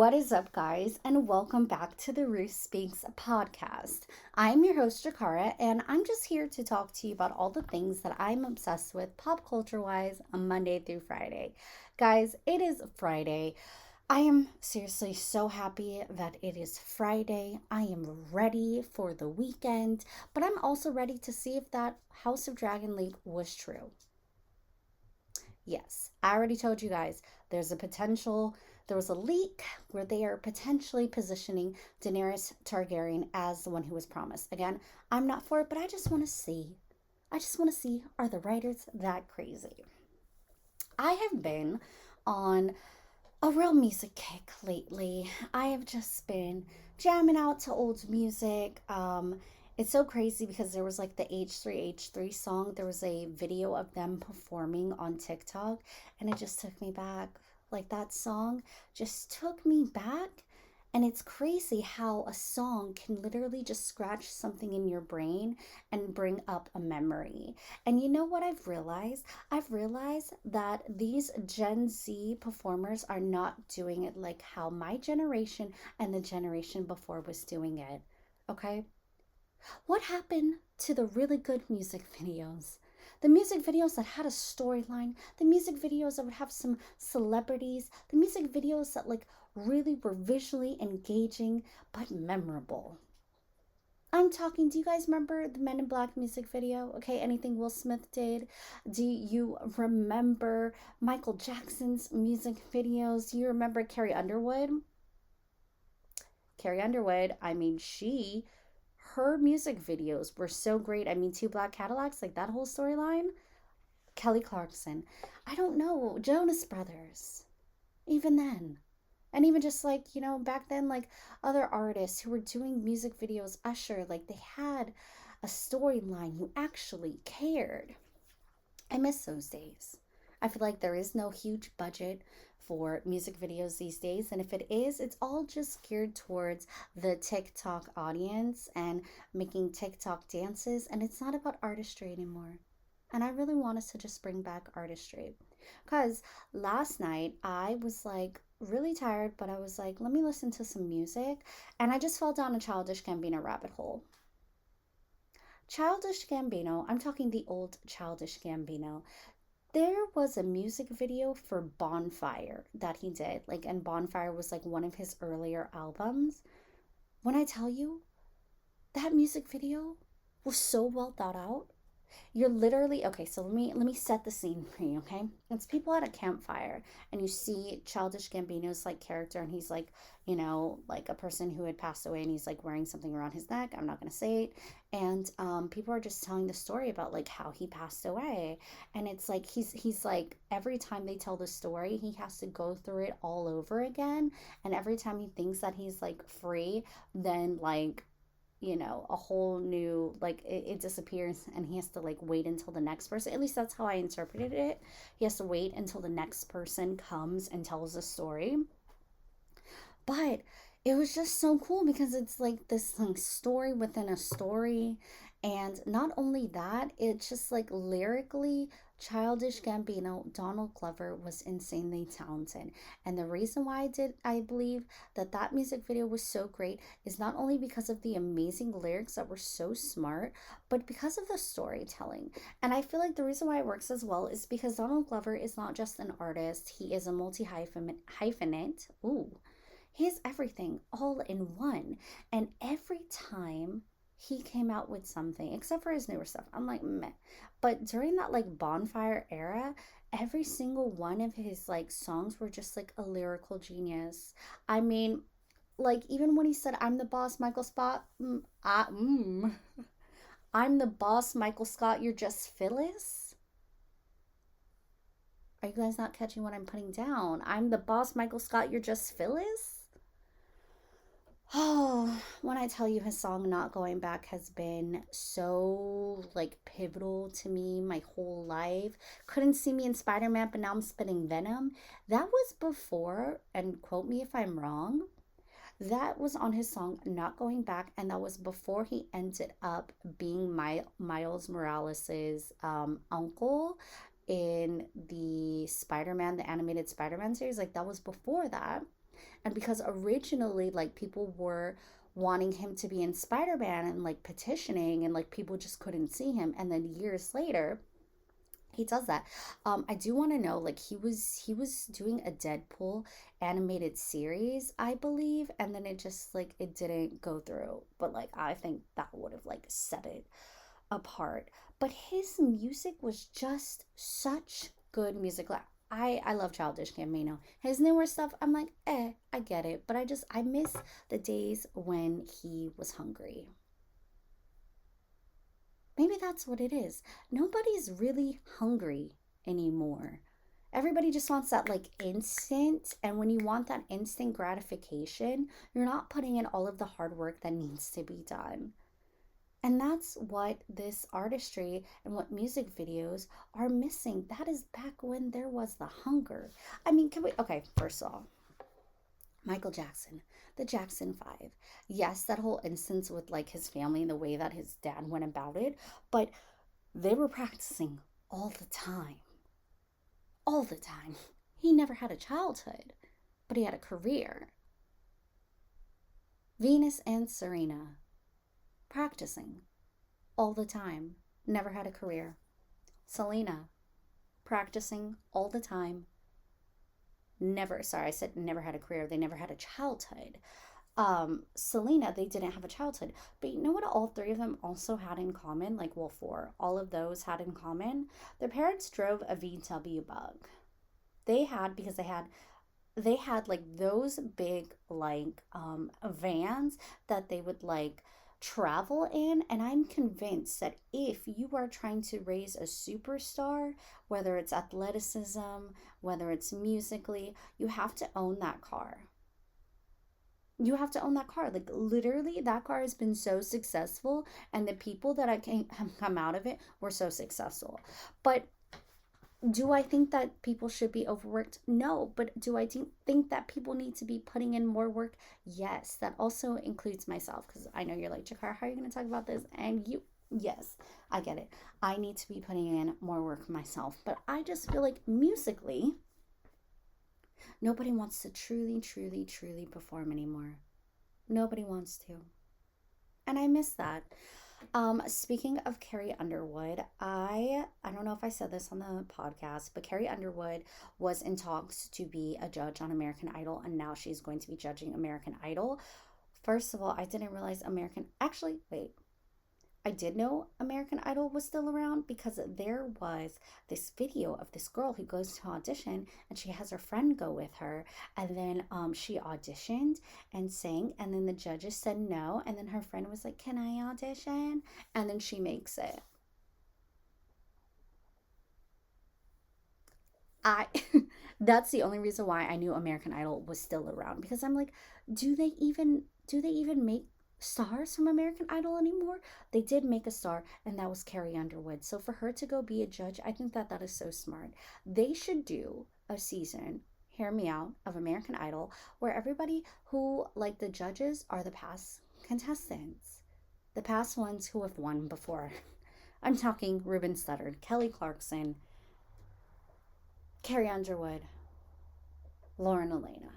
What is up, guys, and welcome back to the Ruth Speaks podcast. I'm your host, Jakara, and I'm just here to talk to you about all the things that I'm obsessed with pop culture wise on Monday through Friday. Guys, it is Friday. I am seriously so happy that it is Friday. I am ready for the weekend, but I'm also ready to see if that House of Dragon leak was true. Yes, I already told you guys there's a potential, there was a leak where they are potentially positioning Daenerys Targaryen as the one who was promised. Again, I'm not for it, but I just want to see. I just want to see, are the writers that crazy? I have been on a real music kick lately. I have just been jamming out to old music. It's so crazy because there was like the H3H3 song. There was a video of them performing on TikTok, and it just took me back. Like that song just took me back. And it's crazy how a song can literally just scratch something in your brain and bring up a memory. And you know what I've realized? I've realized that these Gen Z performers are not doing it like how my generation and the generation before was doing it. Okay? What happened to the really good music videos? The music videos that had a storyline, the music videos that would have some celebrities, the music videos that like really were visually engaging but memorable. I'm talking, do you guys remember the Men in Black music video? Okay, anything Will Smith did? Do you remember Michael Jackson's music videos? Do you remember Carrie Underwood? Carrie Underwood, I mean, her music videos were so great. I mean, Two Black Cadillacs, like that whole storyline. Kelly Clarkson. I don't know. Jonas Brothers. Even then. And even just like, back then, like other artists who were doing music videos, Usher, like they had a storyline. You actually cared. I miss those days. I feel like there is no huge budget for music videos these days. And if it is, it's all just geared towards the TikTok audience and making TikTok dances. And it's not about artistry anymore. And I really want us to just bring back artistry. Because last night I was like really tired, but I was like, let me listen to some music. And I just fell down a Childish Gambino rabbit hole. Childish Gambino, I'm talking the old Childish Gambino. There was a music video for Bonfire that he did. Like, and Bonfire was like one of his earlier albums. When I tell you, that music video was so well thought out. You're literally okay, so let me set the scene for you, okay? It's people at a campfire and you see Childish Gambino's like character, and he's like, like a person who had passed away, and he's like wearing something around his neck. I'm not gonna say it. And people are just telling the story about like how he passed away. And it's like he's like every time they tell the story, he has to go through it all over again. And every time he thinks that he's like free, then like a whole new like it disappears, and he has to like wait until the next person. At least that's how I interpreted it. He has to wait until the next person comes and tells a story. But it was just so cool because it's like this like story within a story. And not only that, it's just like lyrically, Childish Gambino, Donald Glover was insanely talented. And the reason why I believe that that music video was so great is not only because of the amazing lyrics that were so smart, but because of the storytelling. And I feel like the reason why it works as well is because Donald Glover is not just an artist, he is a multi hyphenate. Ooh, he has everything all in one. And every time he came out with something, except for his newer stuff, I'm like, meh. But during that like Bonfire era, every single one of his like songs were just like a lyrical genius. I mean, like even when he said, "I'm the boss, Michael Spot," I'm the boss, Michael Scott. You're just Phyllis. Are you guys not catching what I'm putting down? I'm the boss, Michael Scott. You're just Phyllis. Oh, when I tell you his song Not Going Back has been so like pivotal to me my whole life. Couldn't see me in Spider-Man, but now I'm spitting Venom. That was before, and quote me if I'm wrong, that was on his song Not Going Back, and that was before he ended up being Miles Morales's uncle in the Spider-Man, the animated Spider-Man series. Like that was before that. And because originally, like, people were wanting him to be in Spider-Man and like petitioning, and like people just couldn't see him. And then years later, he does that. I do want to know, like, he was doing a Deadpool animated series, I believe, and then it just like it didn't go through. But like I think that would have like set it apart. But his music was just such good music. Like, I love Childish Gambino. His newer stuff, I'm like, I get it. But I miss the days when he was hungry. Maybe that's what it is. Nobody's really hungry anymore. Everybody just wants that like instant. And when you want that instant gratification, you're not putting in all of the hard work that needs to be done. And that's what this artistry and what music videos are missing. That is back when there was the hunger. I mean, can we? Okay, first of all, Michael Jackson, the Jackson Five. Yes, that whole instance with like his family and the way that his dad went about it, but they were practicing all the time. All the time. He never had a childhood, but he had a career. Venus and Serena, practicing all the time, never had a career. Selena, practicing all the time, never, sorry, I said never had a career. They never had a childhood. Selena, they didn't have a childhood. But you know what all three of them also had in common? Like, well, four, all of those had in common. Their parents drove a VW bug. They had, because they had like those big like vans that they would like travel in. And I'm convinced that if you are trying to raise a superstar, whether it's athleticism, whether it's musically, you have to own that car. You have to own that car. Like, literally, that car has been so successful, and the people that I came have come out of it were so successful. But do I think that people should be overworked? No. But do I think that people need to be putting in more work? Yes. That also includes myself, because I know you're like, Jakar, how are you going to talk about this? And you, yes, I get it. I need to be putting in more work myself. But I just feel like musically, nobody wants to truly, truly, truly perform anymore. Nobody wants to. And I miss that. Speaking of Carrie Underwood, I don't know if I said this on the podcast, but Carrie Underwood was in talks to be a judge on American Idol, and now she's going to be judging American Idol. First of all, I didn't realize American, actually, wait, I did know American Idol was still around because there was this video of this girl who goes to audition, and she has her friend go with her, and then she auditioned and sang, and then the judges said no, and then her friend was like, "Can I audition?" And then she makes it. I That's the only reason why I knew American Idol was still around, because I'm like, do they even make stars from American Idol anymore? They did make a star, and that was Carrie Underwood. So for her to go be a judge, I think that that is so smart. They should do a season, hear me out, of American Idol where everybody who, like, the judges are the past contestants, the past ones who have won before. I'm talking Ruben Studdard, Kelly Clarkson, Carrie Underwood, Lauren Elena.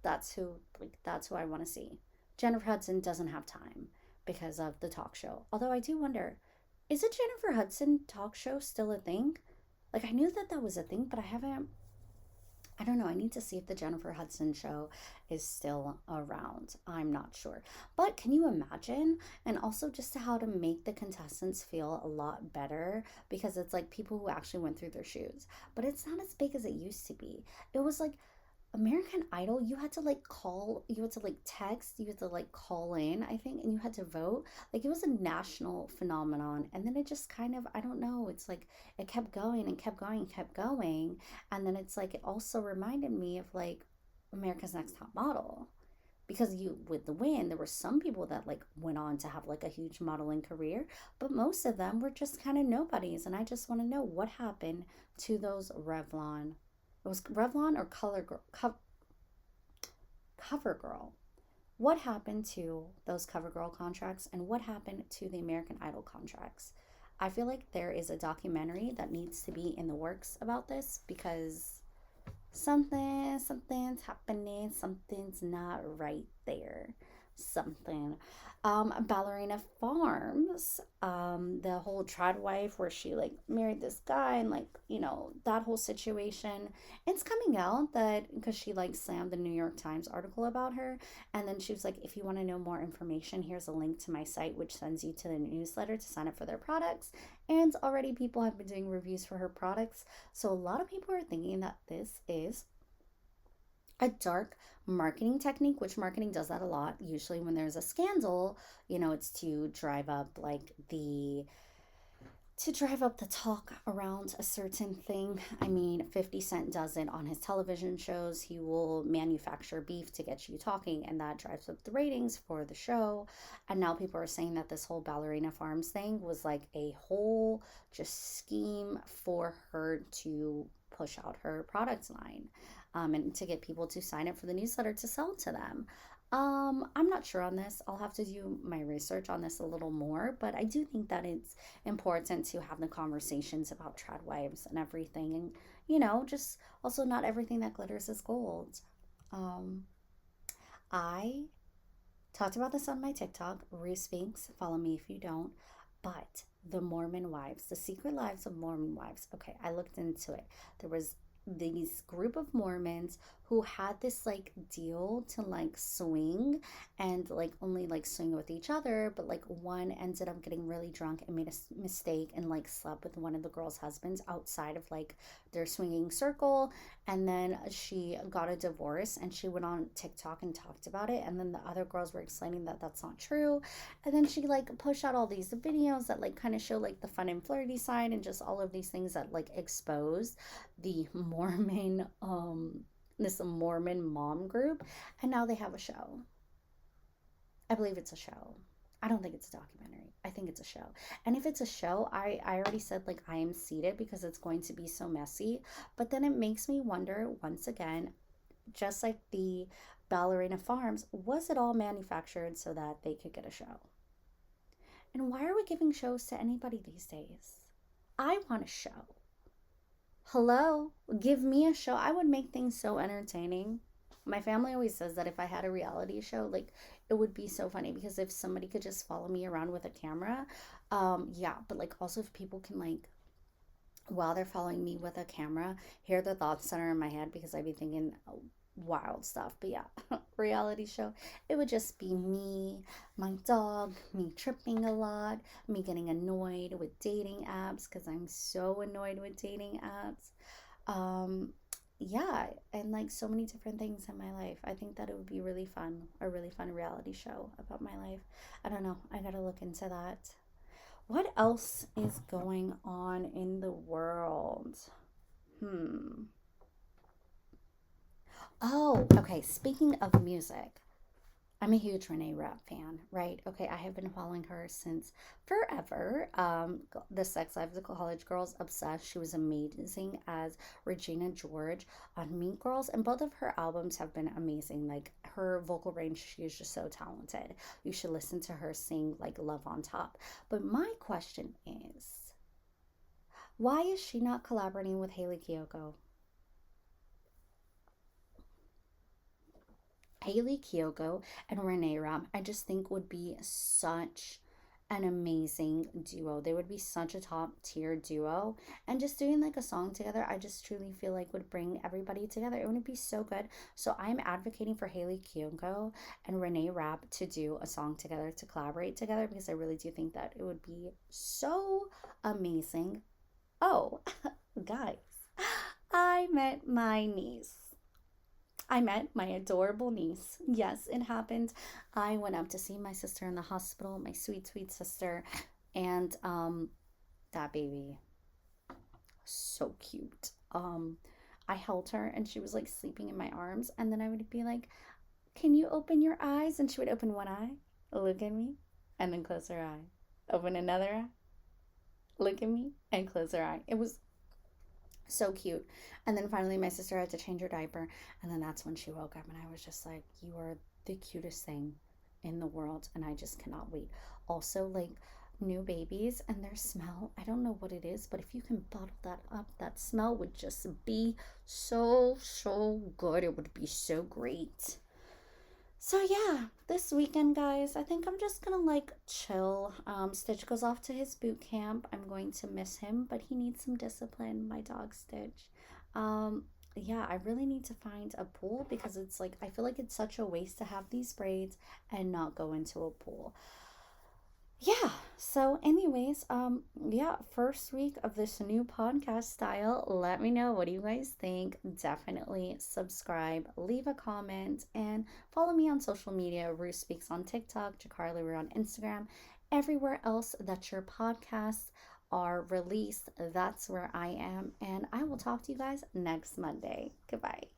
That's who I want to see. Jennifer Hudson doesn't have time because of the talk show. Although I do wonder, is a Jennifer Hudson talk show still a thing? Like, I knew that that was a thing, but I don't know. I need to see if the Jennifer Hudson show is still around. I'm not sure. But can you imagine? And also just how to make the contestants feel a lot better, because it's like people who actually went through their shoes. But it's not as big as it used to be. It was like American Idol, you had to like call, you had to like text, you had to like call in, I think, and you had to vote. Like, it was a national phenomenon. And then it just kind of, I don't know, it's like it kept going and kept going and kept going. And then it's like it also reminded me of like America's Next Top Model. Because you, with the win, there were some people that like went on to have like a huge modeling career, but most of them were just kind of nobodies. And I just want to know what happened to those Revlon, it was Revlon or Color Girl, Cover Girl. What happened to those Cover Girl contracts, and what happened to the American Idol contracts? I feel like there is a documentary that needs to be in the works about this, because Something's happening, something's not right there. Something. Ballerina Farms, the whole trad wife where she like married this guy and like, that whole situation. It's coming out that because she like slammed the New York Times article about her. And then she was like, if you want to know more information, here's a link to my site, which sends you to the newsletter to sign up for their products. And already people have been doing reviews for her products. So a lot of people are thinking that this is a dark marketing technique, which marketing does that a lot. Usually, when there's a scandal, it's to drive up the talk around a certain thing. I mean, 50 Cent does it on his television shows. He will manufacture beef to get you talking, and that drives up the ratings for the show. And now people are saying that this whole Ballerina Farms thing was like a whole just scheme for her to push out her product line, and to get people to sign up for the newsletter to sell to them. I'm not sure on this. I'll have to do my research on this a little more, but I do think that it's important to have the conversations about trad wives and everything. And, just also not everything that glitters is gold. Um, I talked about this on my TikTok, Reese Spinks. Follow me if you don't. But the Mormon wives, the secret lives of Mormon wives. Okay, I looked into it. There was these group of Mormons who had this like deal to like swing and like only like swing with each other, but like one ended up getting really drunk and made a mistake and like slept with one of the girls' husbands outside of like their swinging circle, and then she got a divorce and she went on TikTok and talked about it, and then the other girls were explaining that that's not true, and then she like pushed out all these videos that like kind of show like the fun and flirty side and just all of these things that like expose the Mormon this Mormon mom group, and now they have a show. I believe it's a show. I don't think it's a documentary. I think it's a show. And if it's a show, I already said like I am seated because it's going to be so messy. But then it makes me wonder once again, just like the Ballerina Farms, was it all manufactured so that they could get a show? And why are we giving shows to anybody these days? I want a show. Hello, give me a show. I would make things so entertaining. My family always says that if I had a reality show, like it would be so funny because if somebody could just follow me around with a camera, yeah, but like also if people can like while they're following me with a camera, hear the thoughts that are in my head because I'd be thinking wild stuff. But yeah, reality show, it would just be me, my dog, me tripping a lot, me getting annoyed with dating apps because I'm so annoyed with dating apps. Um, yeah, and like so many different things in my life. I think that it would be really fun, a really fun reality show about my life. I don't know. I gotta look into that. What else is going on in the world? Hmm. Oh, okay. Speaking of music, I'm a huge Renee Rapp fan, right? Okay, I have been following her since forever. The Sex Lives of College Girls, obsessed. She was amazing as Regina George on Mean Girls, and both of her albums have been amazing. Like her vocal range, she is just so talented. You should listen to her sing like Love on Top. But my question is, why is she not collaborating with Haley Kiyoko? Haley Kiyoko and Renee Rapp, I just think would be such an amazing duo. They would be such a top tier duo. And just doing like a song together, I just truly feel like would bring everybody together. It would be so good. So I'm advocating for Haley Kiyoko and Renee Rapp to do a song together, to collaborate together, because I really do think that it would be so amazing. Oh, guys, I met my niece. I met my adorable niece. Yes, it happened. I went up to see my sister in the hospital, my sweet, sweet sister, and that baby, so cute. I held her and she was like sleeping in my arms, and then I would be like, "Can you open your eyes?" And she would open one eye, look at me, and then close her eye. Open another eye, look at me, and close her eye. It was so cute. And then finally, my sister had to change her diaper. And then that's when she woke up. And I was just like, you are the cutest thing in the world. And I just cannot wait. Also, like, new babies and their smell. I don't know what it is, but if you can bottle that up, that smell would just be so, so good. It would be so great. So yeah, this weekend, guys, I think I'm just gonna like chill. Stitch goes off to his boot camp. I'm going to miss him, but he needs some discipline, my dog Stitch. Um, yeah, I really need to find a pool because it's like I feel like it's such a waste to have these braids and not go into a pool. Yeah, so anyways, yeah, first week of this new podcast style. Let me know, what do you guys think? Definitely subscribe, leave a comment, and follow me on social media. Rue Speaks on TikTok, Jacarly Rue on Instagram. Everywhere else that your podcasts are released, that's where I am. And I will talk to you guys next Monday. Goodbye.